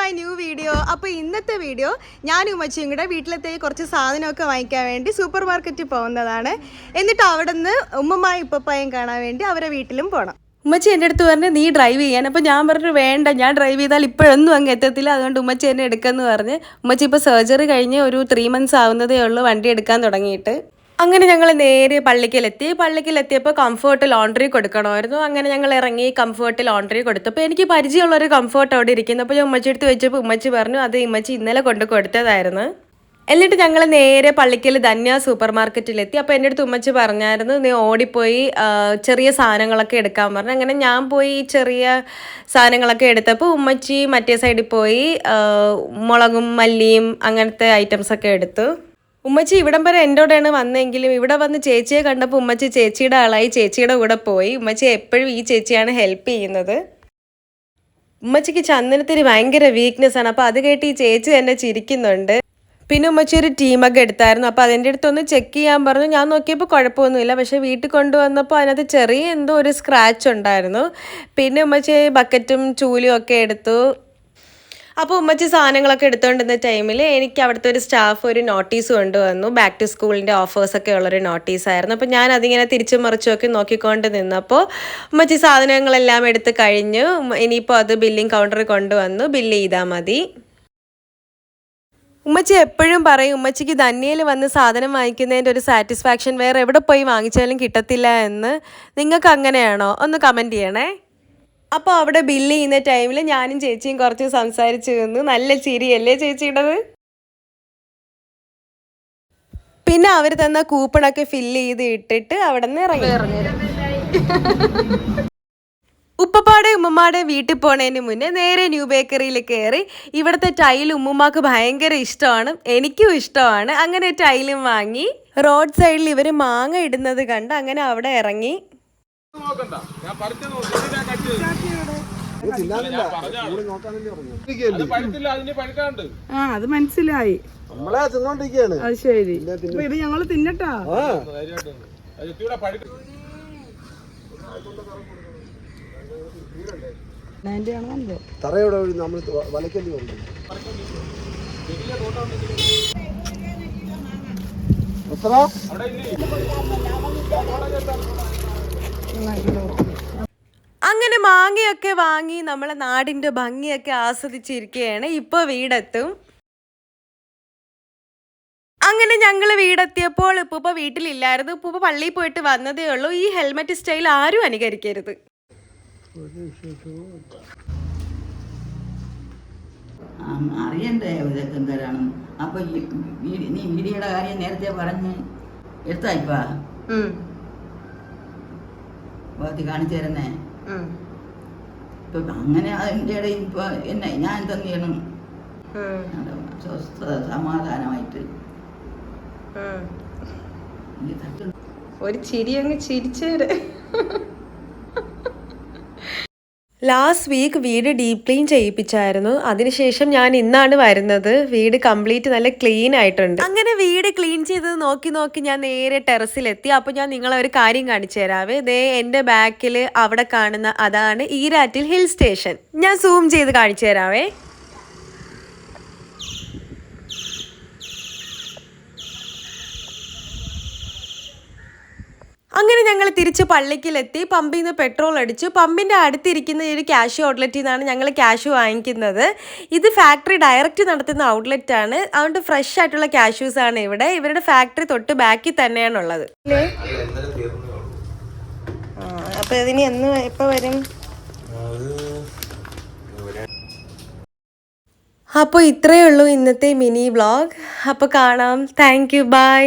My new video. അപ്പോൾ ഇന്നത്തെ video ഞാനും ഉമ്മച്ചിയും കൂടെ വീട്ടിലത്തേക്ക് കുറച്ച് സാധനമൊക്കെ വാങ്ങിക്കാൻ വേണ്ടി സൂപ്പർ മാർക്കറ്റിൽ പോകുന്നതാണ്. എന്നിട്ട് അവിടെ നിന്ന് ഉമ്മമായും ഉപ്പപ്പായും കാണാൻ വേണ്ടി അവരെ വീട്ടിലും പോകണം. ഉമ്മച്ചി എൻ്റെ അടുത്ത് പറഞ്ഞു നീ ഡ്രൈവ് ചെയ്യാൻ. അപ്പോൾ ഞാൻ പറഞ്ഞു വേണ്ട, ഞാൻ ഡ്രൈവ് ചെയ്താൽ ഇപ്പോഴൊന്നും അങ്ങ് എത്തത്തില്ല, അതുകൊണ്ട് ഉമ്മച്ചി എന്നെ എടുക്കുമെന്ന് പറഞ്ഞ്. ഉമ്മച്ചി ഇപ്പോൾ സർജറി കഴിഞ്ഞ് ഒരു 3 months ആവുന്നതേ ഉള്ളൂ വണ്ടി എടുക്കാൻ തുടങ്ങിയിട്ട്. അങ്ങനെ ഞങ്ങൾ നേരെ പള്ളിക്കലെത്തിയപ്പോൾ കംഫർട്ട് ലോണ്ടറി കൊടുക്കണമായിരുന്നു. അങ്ങനെ ഞങ്ങൾ ഇറങ്ങി കംഫർട്ട് ലോണ്ടറി കൊടുത്തപ്പോൾ എനിക്ക് പരിചയമുള്ളൊരു കംഫർട്ട് അവിടെ ഇരിക്കുന്നു. അപ്പോൾ ഞാൻ ഉമ്മച്ചി എടുത്ത് വെച്ചപ്പോൾ ഉമ്മച്ചി പറഞ്ഞു അത് ഉമ്മച്ചി ഇന്നലെ കൊണ്ട് കൊടുത്തതായിരുന്നു. എന്നിട്ട് ഞങ്ങൾ നേരെ പള്ളിക്കൽ ധന്യ സൂപ്പർ മാർക്കറ്റിലെത്തി. അപ്പോൾ എൻ്റെ അടുത്ത് ഉമ്മച്ചി പറഞ്ഞായിരുന്നു നീ ഓടിപ്പോയി ചെറിയ സാധനങ്ങളൊക്കെ എടുക്കാൻ പറഞ്ഞു. അങ്ങനെ ഞാൻ പോയി ചെറിയ സാധനങ്ങളൊക്കെ എടുത്തപ്പോൾ ഉമ്മച്ചി മറ്റേ സൈഡിൽ പോയി മുളകും മല്ലിയും അങ്ങനത്തെ ഐറ്റംസൊക്കെ എടുത്തു. ഉമ്മച്ചി ഇവിടം വരെ എൻ്റെ കൂടെയാണ് വന്നെങ്കിലും ഇവിടെ വന്ന് ചേച്ചിയെ കണ്ടപ്പോൾ ഉമ്മച്ചി ചേച്ചിയുടെ ആളായി ചേച്ചിയുടെ കൂടെ പോയി. ഉമ്മച്ചി എപ്പോഴും ഈ ചേച്ചിയാണ് ഹെൽപ്പ് ചെയ്യുന്നത്. ഉമ്മച്ചിക്ക് ചന്ദനത്തിന് ഭയങ്കര വീക്ക്നെസ് ആണ്. അപ്പോൾ അത് കേട്ട് ഈ ചേച്ചി തന്നെ ചിരിക്കുന്നുണ്ട്. പിന്നെ ഉമ്മച്ചി ഒരു ടീമൊക്കെ എടുത്തായിരുന്നു. അപ്പോൾ അതിൻ്റെ അടുത്തൊന്ന് ചെക്ക് ചെയ്യാൻ പറഞ്ഞു. ഞാൻ നോക്കിയപ്പോൾ കുഴപ്പമൊന്നുമില്ല. പക്ഷേ വീട്ടിൽ കൊണ്ടുവന്നപ്പോൾ അതിനകത്ത് ചെറിയ എന്തോ ഒരു സ്ക്രാച്ച് ഉണ്ടായിരുന്നു. പിന്നെ ഉമ്മച്ചി ബക്കറ്റും ചൂലും ഒക്കെ എടുത്തു. അപ്പോൾ ഉമ്മച്ചി സാധനങ്ങളൊക്കെ എടുത്തുകൊണ്ടിരുന്ന ടൈമിൽ എനിക്ക് അവിടുത്തെ ഒരു സ്റ്റാഫ് ഒരു നോട്ടീസ് കൊണ്ടുവന്നു. ബാക്ക് ടു സ്കൂളിൻ്റെ ഓഫേഴ്സൊക്കെ ഉള്ളൊരു നോട്ടീസായിരുന്നു. അപ്പോൾ ഞാൻ അതിങ്ങനെ തിരിച്ചും മറിച്ചുമൊക്കെ നോക്കിക്കൊണ്ട് നിന്നപ്പോൾ ഉമ്മച്ചി സാധനങ്ങളെല്ലാം എടുത്ത് കഴിഞ്ഞു. ഇനിയിപ്പോൾ അത് ബില്ലിംഗ് കൗണ്ടറിൽ കൊണ്ടുവന്നു ബില്ല് ചെയ്താൽ മതി. ഉമ്മച്ചി എപ്പോഴും പറയും ഉമ്മച്ചിക്ക് ധന്യയിൽ വന്ന് സാധനം വാങ്ങിക്കുന്നതിൻ്റെ ഒരു സാറ്റിസ്ഫാക്ഷൻ വേറെ എവിടെ പോയി വാങ്ങിച്ചാലും കിട്ടത്തില്ല എന്ന്. നിങ്ങൾക്ക് അങ്ങനെയാണോ? ഒന്ന് കമൻറ്റ് ചെയ്യണേ. അപ്പോൾ അവിടെ ബില്ല് ചെയ്യുന്ന ടൈമിൽ ഞാനും ചേച്ചിയും കുറച്ച് സംസാരിച്ചു നിന്നു. നല്ല ചിരിയല്ലേ ചേച്ചിയുടേത്. പിന്നെ അവർ തന്ന കൂപ്പണൊക്കെ ഫില്ല് ചെയ്ത് ഇട്ടിട്ട് അവിടെ നിന്ന് ഇറങ്ങി. ഉപ്പപ്പാടെ ഉമ്മമാടെ വീട്ടിൽ പോണതിന് മുന്നേ നേരെ ന്യൂ ബേക്കറിയിൽ കയറി. ഇവിടുത്തെ ടൈൽ ഉമ്മുമ്മാക്ക് ഭയങ്കര ഇഷ്ടമാണ്, എനിക്കും ഇഷ്ടമാണ്. അങ്ങനെ ടൈലും വാങ്ങി. റോഡ് സൈഡിൽ ഇവർ മാങ്ങ ഇടുന്നത് കണ്ട് അങ്ങനെ അവിടെ ഇറങ്ങി. അത് മനസ്സിലായി. അത് ശരി, ഇത് ഞങ്ങള് തിന്നട്ടാ. തറയോടെ നമ്മൾ വലക്കേണ്ടി വന്നു. അങ്ങനെ മാങ്ങയൊക്കെ വാങ്ങി നമ്മളെ നാടിൻ്റെ ഭംഗിയൊക്കെ ആസ്വദിച്ചിരിക്കുകയാണ്. ഇപ്പോൾ വീടെത്തും. അങ്ങനെ ഞങ്ങൾ വീടെത്തിയപ്പോൾ ഉപ്പ വീട്ടിലില്ലായിരുന്നു. ഉപ്പ പള്ളിയിൽ പോയിട്ട് വന്നതേ ഉള്ളൂ. ഈ ഹെൽമെറ്റ് സ്റ്റൈൽ ആരും അനുകരിക്കരുത്. അറിയണ്ടേ ഇതൊക്കെ എന്തരാണ്. അപ്പൊ നീ വീഡിയോയുടെ കാര്യം നേരത്തെ പറഞ്ഞ് എടുത്തായിപ്പാ കാണിച്ചു തരുന്നേ. ഇപ്പൊ അങ്ങനെ അതിൻ്റെ ഇടയിൽ ഇപ്പൊ എന്നെ ഞാൻ എന്തെന്ന് ചെയ്യണം? സ്വസ്ഥ സമാധാനമായിട്ട് ഒരു ചിരി അങ്ങ് ചിരിച്ചേര്. ലാസ്റ്റ് വീക്ക് വീട് ഡീപ്പ് ക്ലീൻ ചെയ്യിപ്പിച്ചായിരുന്നു. അതിനുശേഷം ഞാൻ ഇന്നാണ് വരുന്നത്. വീട് കംപ്ലീറ്റ് നല്ല ക്ലീൻ ആയിട്ടുണ്ട്. അങ്ങനെ വീട് ക്ലീൻ ചെയ്തത് നോക്കി ഞാൻ നേരെ ടെറസിലെത്തി. അപ്പോൾ ഞാൻ നിങ്ങളെ ഒരു കാര്യം കാണിച്ചു തരാവേ. ദേ എൻ്റെ ബാക്കിൽ അവിടെ കാണുന്ന അതാണ് ഈരാറ്റിൽ ഹിൽ സ്റ്റേഷൻ. ഞാൻ സൂം ചെയ്ത് കാണിച്ചു തരാവേ. അങ്ങനെ ഞങ്ങൾ തിരിച്ച് പള്ളിക്കലെത്തി. പമ്പിൽ നിന്ന് പെട്രോൾ അടിച്ചു. പമ്പിൻ്റെ അടുത്തിരിക്കുന്ന ഒരു ക്യാഷ് ഔട്ട്ലെറ്റിൽ നിന്നാണ് ഞങ്ങൾ ക്യാഷ് വാങ്ങിക്കുന്നത്. ഇത് ഫാക്ടറി ഡയറക്റ്റ് നടത്തുന്ന ഔട്ട്ലെറ്റാണ്. അതുകൊണ്ട് ഫ്രഷ് ആയിട്ടുള്ള ക്യാഷ്യൂസാണ് ഇവിടെ. ഇവരുടെ ഫാക്ടറി തൊട്ട് ബാക്കിൽ തന്നെയാണുള്ളത്. അപ്പോൾ ഇതിന് എപ്പോൾ വരും? അപ്പോൾ ഇത്രയേ ഉള്ളൂ ഇന്നത്തെ മിനി വ്ളോഗ്. അപ്പോൾ കാണാം. Thank you, by.